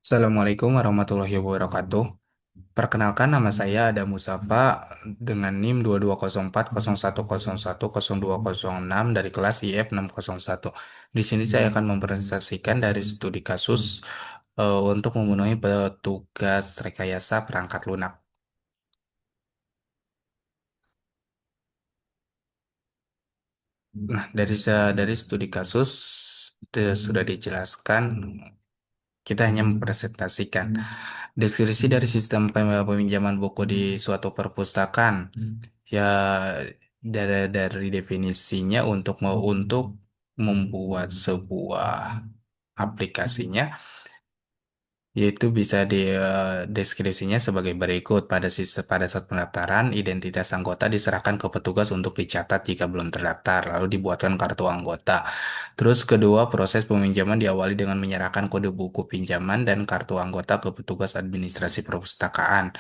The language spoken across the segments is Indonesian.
Assalamualaikum warahmatullahi wabarakatuh. Perkenalkan nama saya Adam Musafa dengan NIM 220401010206 dari kelas IF 601. Di sini saya akan mempresentasikan dari studi kasus untuk memenuhi petugas rekayasa perangkat lunak. Nah, dari studi kasus itu sudah dijelaskan, kita hanya mempresentasikan. Deskripsi dari sistem peminjaman buku di suatu perpustakaan. Ya, dari definisinya untuk membuat sebuah aplikasinya, yaitu bisa di deskripsinya sebagai berikut. Pada saat pendaftaran, identitas anggota diserahkan ke petugas untuk dicatat jika belum terdaftar, lalu dibuatkan kartu anggota. Terus kedua, proses peminjaman diawali dengan menyerahkan kode buku pinjaman dan kartu anggota ke petugas administrasi perpustakaan.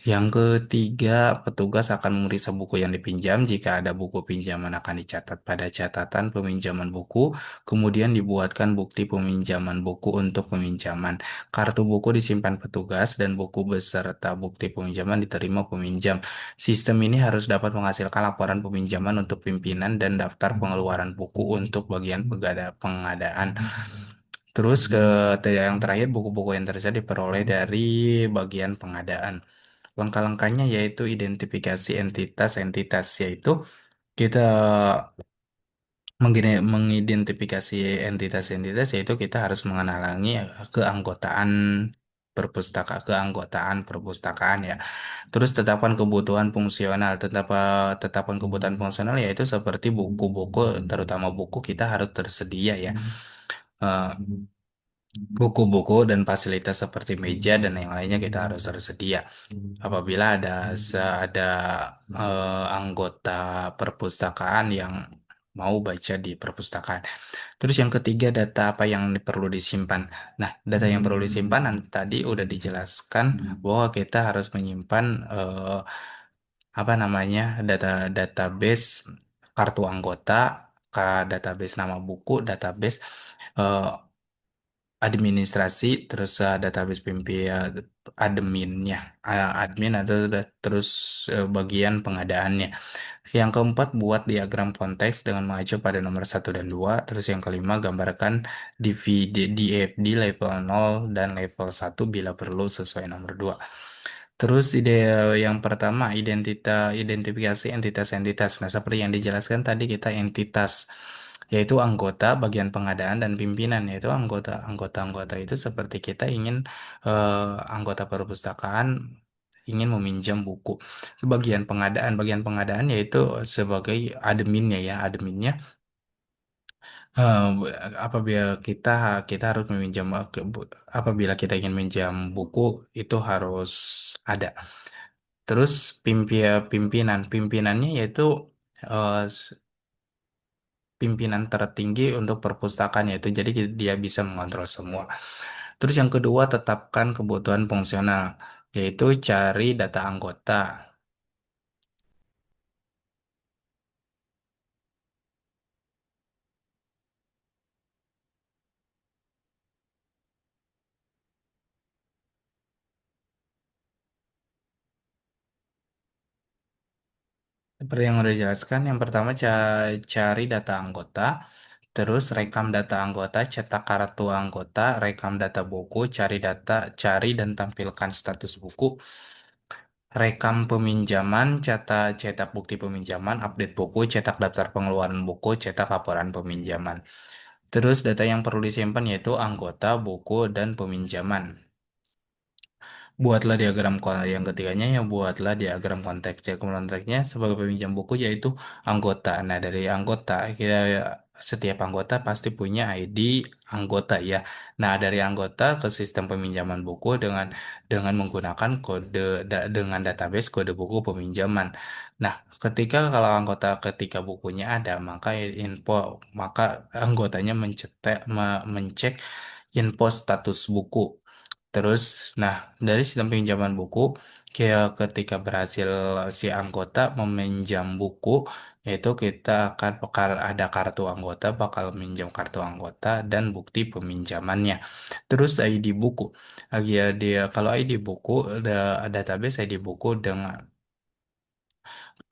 Yang ketiga, petugas akan memeriksa buku yang dipinjam. Jika ada buku pinjaman akan dicatat pada catatan peminjaman buku, kemudian dibuatkan bukti peminjaman buku untuk peminjaman. Kartu buku disimpan petugas dan buku beserta bukti peminjaman diterima peminjam. Sistem ini harus dapat menghasilkan laporan peminjaman untuk pimpinan dan daftar pengeluaran buku untuk bagian pengadaan. Terus yang terakhir, buku-buku yang tersisa diperoleh dari bagian pengadaan. Langkah-langkahnya yaitu identifikasi entitas-entitas, yaitu kita mengidentifikasi entitas-entitas, yaitu kita harus mengenali keanggotaan perpustakaan ya. Terus tetapkan kebutuhan fungsional, tetapkan kebutuhan fungsional yaitu seperti buku-buku, terutama buku kita harus tersedia ya. Eh, Buku-buku dan fasilitas seperti meja dan yang lainnya kita harus tersedia. Apabila ada anggota perpustakaan yang mau baca di perpustakaan. Terus yang ketiga, data apa yang perlu disimpan. Nah, data yang perlu disimpan tadi udah dijelaskan bahwa kita harus menyimpan apa namanya, database kartu anggota, database nama buku, database eh, administrasi, terus database adminnya, admin atau terus bagian pengadaannya. Yang keempat, buat diagram konteks dengan mengacu pada nomor satu dan 2. Terus yang kelima, gambarkan DFD level 0 dan level 1 bila perlu sesuai nomor 2. Terus yang pertama, identifikasi entitas-entitas. Nah, seperti yang dijelaskan tadi, kita entitas yaitu anggota, bagian pengadaan dan pimpinan, yaitu anggota itu seperti kita ingin anggota perpustakaan ingin meminjam buku. Bagian pengadaan yaitu sebagai adminnya ya, adminnya eh, apabila kita harus apabila kita ingin minjam buku itu harus ada. Terus pimpinannya yaitu eh, pimpinan tertinggi untuk perpustakaan, yaitu jadi dia bisa mengontrol semua. Terus yang kedua, tetapkan kebutuhan fungsional, yaitu cari data anggota. Seperti yang udah dijelaskan, yang pertama cari data anggota, terus rekam data anggota, cetak kartu anggota, rekam data buku, cari dan tampilkan status buku, rekam peminjaman, cetak bukti peminjaman, update buku, cetak daftar pengeluaran buku, cetak laporan peminjaman. Terus data yang perlu disimpan yaitu anggota, buku, dan peminjaman. Yang ketiganya ya buatlah diagram konteks. Diagram konteksnya sebagai peminjam buku yaitu anggota. Nah, dari anggota setiap anggota pasti punya ID anggota ya. Nah, dari anggota ke sistem peminjaman buku dengan menggunakan dengan database kode buku peminjaman. Nah, kalau anggota ketika bukunya ada, maka anggotanya mencek info status buku. Terus, nah, dari sistem pinjaman buku, kayak ketika berhasil si anggota meminjam buku, yaitu kita akan ada kartu anggota, bakal minjam kartu anggota dan bukti peminjamannya. Terus ID buku. Ya, dia kalau ID buku, ada database ID buku dengan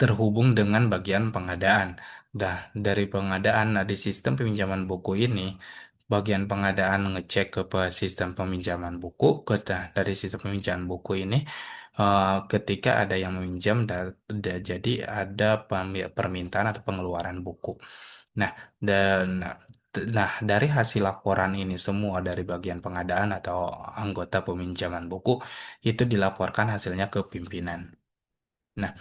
terhubung dengan bagian pengadaan. Nah, dari pengadaan, nah di sistem peminjaman buku ini, bagian pengadaan ngecek ke sistem peminjaman buku, dari sistem peminjaman buku ini, ketika ada yang meminjam, jadi ada permintaan atau pengeluaran buku. Nah, dan dari hasil laporan ini semua dari bagian pengadaan atau anggota peminjaman buku itu dilaporkan hasilnya ke pimpinan. Nah,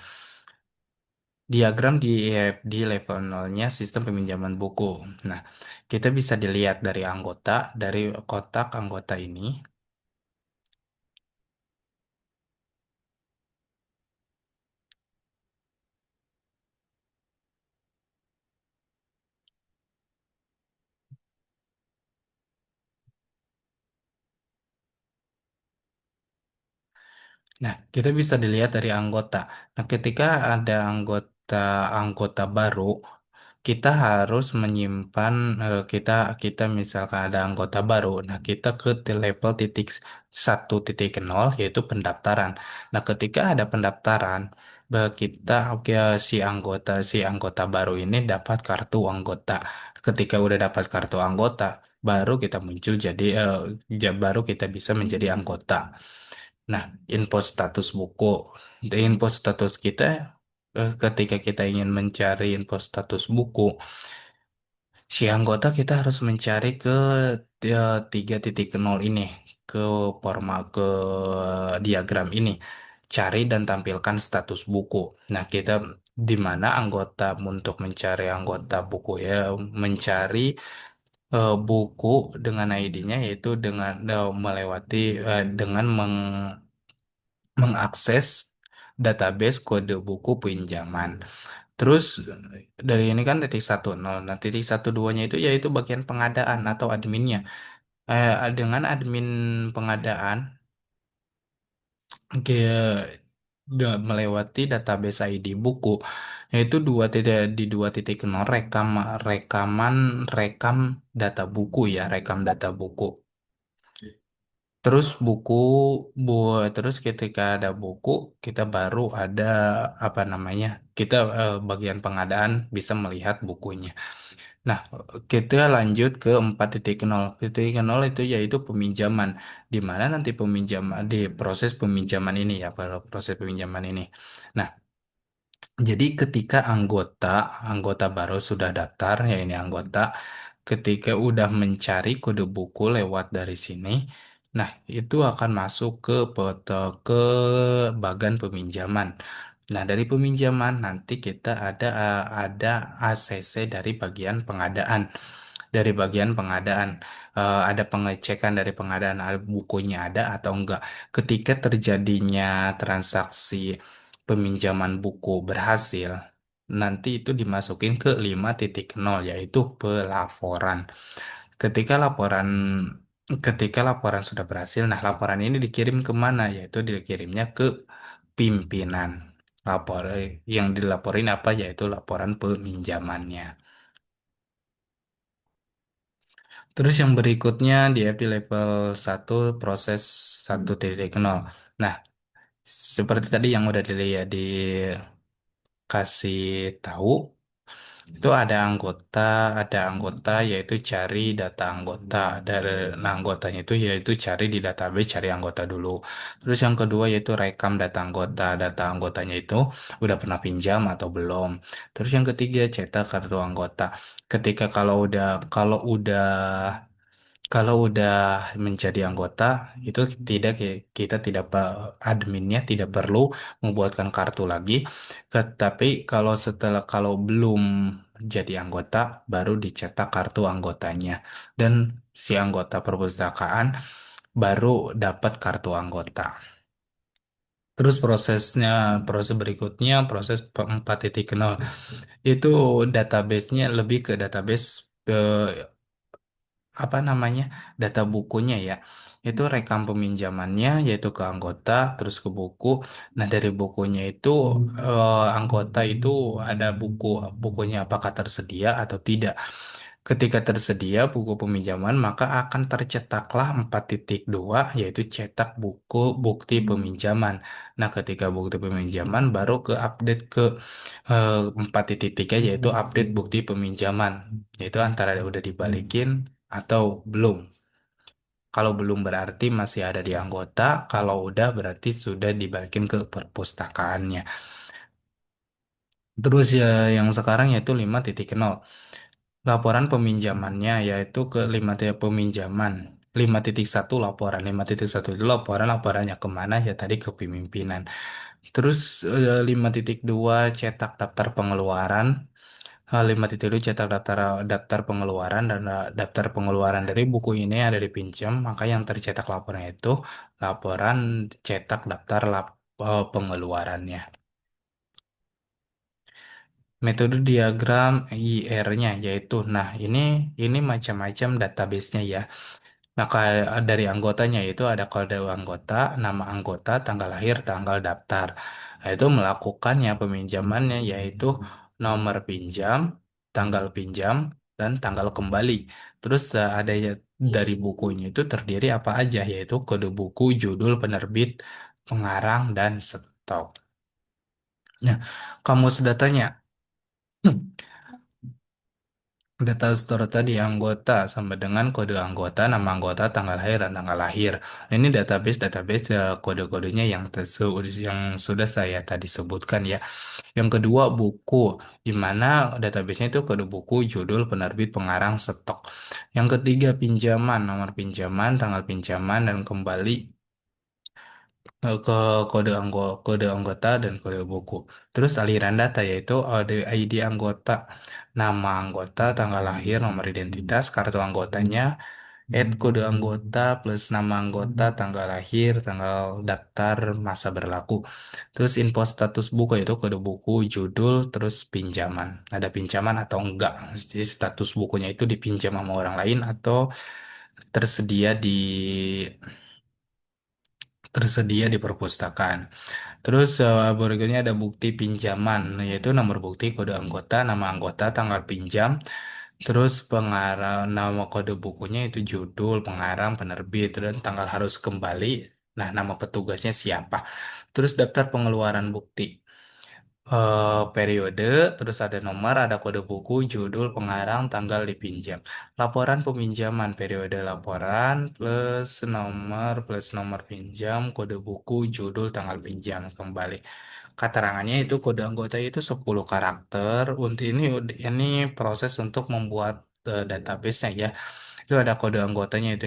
diagram di level nolnya sistem peminjaman buku. Nah, kita bisa dilihat dari anggota, dari kotak anggota ini. Nah, kita bisa dilihat dari anggota. Nah, ketika ada anggota anggota baru, kita harus menyimpan kita kita misalkan ada anggota baru. Nah, kita ke level 1.0 yaitu pendaftaran. Nah, ketika ada pendaftaran, kita oke si anggota baru ini dapat kartu anggota. Ketika udah dapat kartu anggota, baru kita muncul baru kita bisa menjadi anggota. Nah, info status buku. Di info status kita, ketika kita ingin mencari info status buku, si anggota kita harus mencari ke 3.0 ini, ke ke diagram ini. Cari dan tampilkan status buku. Nah, kita di mana anggota untuk mencari anggota buku ya, mencari buku dengan ID-nya yaitu dengan dengan mengakses database kode buku pinjaman. Terus dari ini kan titik 1.0. Nah, titik 1.2-nya itu yaitu bagian pengadaan atau adminnya. Dengan admin pengadaan dia melewati database ID buku, yaitu 2.0 rekam data buku ya, rekam data buku. Terus bu, terus ketika ada buku, kita baru ada apa namanya? Kita bagian pengadaan bisa melihat bukunya. Nah, kita lanjut ke 4.0. 4.0 itu yaitu peminjaman, di mana nanti peminjaman di proses peminjaman ini ya, pada proses peminjaman ini. Nah, jadi ketika anggota baru sudah daftar, ya ini anggota, ketika udah mencari kode buku lewat dari sini, nah itu akan masuk ke bagian peminjaman. Nah, dari peminjaman nanti kita ada ACC dari bagian pengadaan. Dari bagian pengadaan ada pengecekan dari pengadaan bukunya ada atau enggak. Ketika terjadinya transaksi peminjaman buku berhasil, nanti itu dimasukin ke 5.0 yaitu pelaporan. Ketika laporan ketika laporan sudah berhasil, nah laporan ini dikirim kemana? Yaitu dikirimnya ke pimpinan. Lapor yang dilaporin apa? Yaitu laporan peminjamannya. Terus yang berikutnya di FD level 1 proses 1.0. Nah, seperti tadi yang udah dilihat dikasih tahu, itu ada anggota yaitu cari data anggota dari nah, anggotanya itu yaitu cari di database, cari anggota dulu. Terus yang kedua yaitu rekam data anggota. Data anggotanya itu udah pernah pinjam atau belum. Terus yang ketiga cetak kartu anggota. Ketika kalau udah menjadi anggota itu kita tidak adminnya tidak perlu membuatkan kartu lagi. Tapi kalau belum jadi anggota baru dicetak kartu anggotanya dan si anggota perpustakaan baru dapat kartu anggota. Terus proses berikutnya proses 4.0 itu databasenya lebih ke database apa namanya data bukunya ya. Itu rekam peminjamannya yaitu ke anggota terus ke buku. Nah, dari bukunya itu anggota itu ada bukunya apakah tersedia atau tidak. Ketika tersedia buku peminjaman, maka akan tercetaklah 4.2 yaitu cetak buku bukti peminjaman. Nah, ketika bukti peminjaman baru ke update ke 4.3 yaitu update bukti peminjaman. Yaitu antara udah dibalikin atau belum. Kalau belum berarti masih ada di anggota, kalau udah berarti sudah dibalikin ke perpustakaannya. Terus ya yang sekarang yaitu 5.0. Laporan peminjamannya yaitu ke 5 titik peminjaman. 5.1 laporan. 5.1 itu laporannya kemana ya tadi ke pemimpinan. Terus 5.2 cetak daftar pengeluaran. 5.2 cetak daftar daftar pengeluaran dan daftar pengeluaran dari buku ini ada dipinjam. Maka yang tercetak laporan itu laporan cetak daftar pengeluarannya. Metode diagram IR-nya yaitu, nah ini macam-macam database-nya ya. Nah, dari anggotanya itu ada kode anggota, nama anggota, tanggal lahir, tanggal daftar. Nah, itu melakukannya peminjamannya yaitu nomor pinjam, tanggal pinjam, dan tanggal kembali. Terus ada ya, dari bukunya itu terdiri apa aja yaitu kode buku, judul, penerbit, pengarang, dan stok. Nah, kamu sudah tanya. Data store tadi anggota sama dengan kode anggota, nama anggota, tanggal lahir dan tanggal lahir. Ini database kode-kodenya yang sudah saya tadi sebutkan ya. Yang kedua buku, di mana databasenya itu kode buku, judul, penerbit, pengarang, stok. Yang ketiga pinjaman, nomor pinjaman, tanggal pinjaman dan kembali ke kode anggota dan kode buku. Terus aliran data yaitu ada ID anggota, nama anggota, tanggal lahir, nomor identitas, kartu anggotanya, add kode anggota plus nama anggota, tanggal lahir, tanggal daftar, masa berlaku. Terus info status buku itu kode buku, judul, terus pinjaman. Ada pinjaman atau enggak. Jadi status bukunya itu dipinjam sama orang lain atau tersedia di perpustakaan. Terus berikutnya ada bukti pinjaman, yaitu nomor bukti, kode anggota, nama anggota, tanggal pinjam, terus pengarang, nama kode bukunya itu judul, pengarang, penerbit, dan tanggal harus kembali. Nah, nama petugasnya siapa? Terus daftar pengeluaran bukti. Periode, terus ada nomor, ada kode buku, judul, pengarang, tanggal dipinjam. Laporan peminjaman, periode laporan, plus nomor pinjam, kode buku, judul, tanggal pinjam, kembali. Keterangannya itu kode anggota itu 10 karakter. Untuk ini proses untuk membuat database-nya ya. Itu ada kode anggotanya itu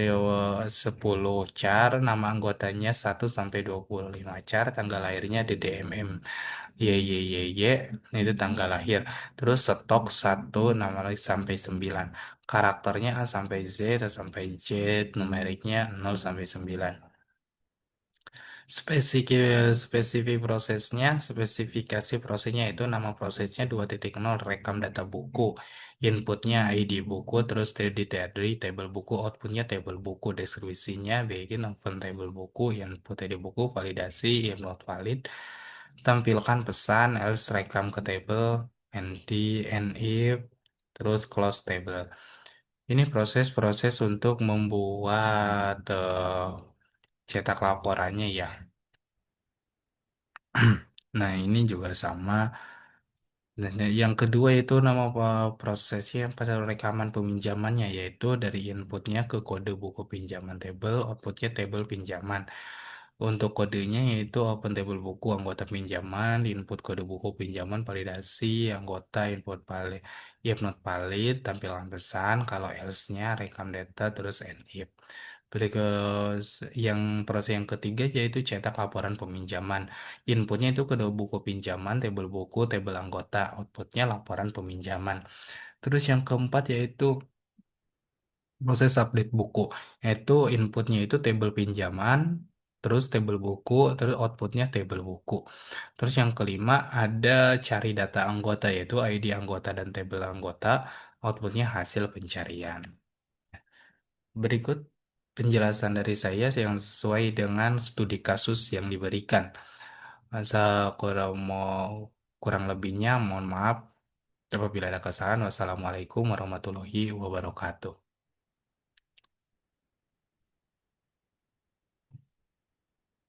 10 char, nama anggotanya 1 sampai 25 char, tanggal lahirnya DDMM. Y itu tanggal lahir. Terus stok 1 sampai 9. Karakternya A sampai Z, numeriknya 0 sampai 9. Spesifikasi prosesnya itu nama prosesnya 2.0 rekam data buku, inputnya ID buku, terus dari table buku, outputnya table buku, deskripsinya begin open table buku, input ID buku, validasi, if not valid, tampilkan pesan, else rekam ke table, and if, terus close table. Ini proses-proses untuk membuat cetak laporannya ya. Nah, ini juga sama. Dan yang kedua itu nama prosesnya pada rekaman peminjamannya yaitu dari inputnya ke kode buku pinjaman table, outputnya table pinjaman. Untuk kodenya yaitu open table buku anggota pinjaman, input kode buku pinjaman, validasi anggota, input valid, if not valid, tampilan pesan, kalau else-nya rekam data terus end if. Berikut yang proses yang ketiga yaitu cetak laporan peminjaman. Inputnya itu ke buku pinjaman, tabel buku, tabel anggota, outputnya laporan peminjaman. Terus yang keempat yaitu proses update buku, yaitu inputnya itu tabel pinjaman, terus tabel buku, terus outputnya tabel buku. Terus yang kelima ada cari data anggota, yaitu ID anggota dan tabel anggota, outputnya hasil pencarian. Berikut penjelasan dari saya yang sesuai dengan studi kasus yang diberikan. Masa kurang lebihnya, mohon maaf apabila ada kesalahan. Wassalamualaikum warahmatullahi wabarakatuh.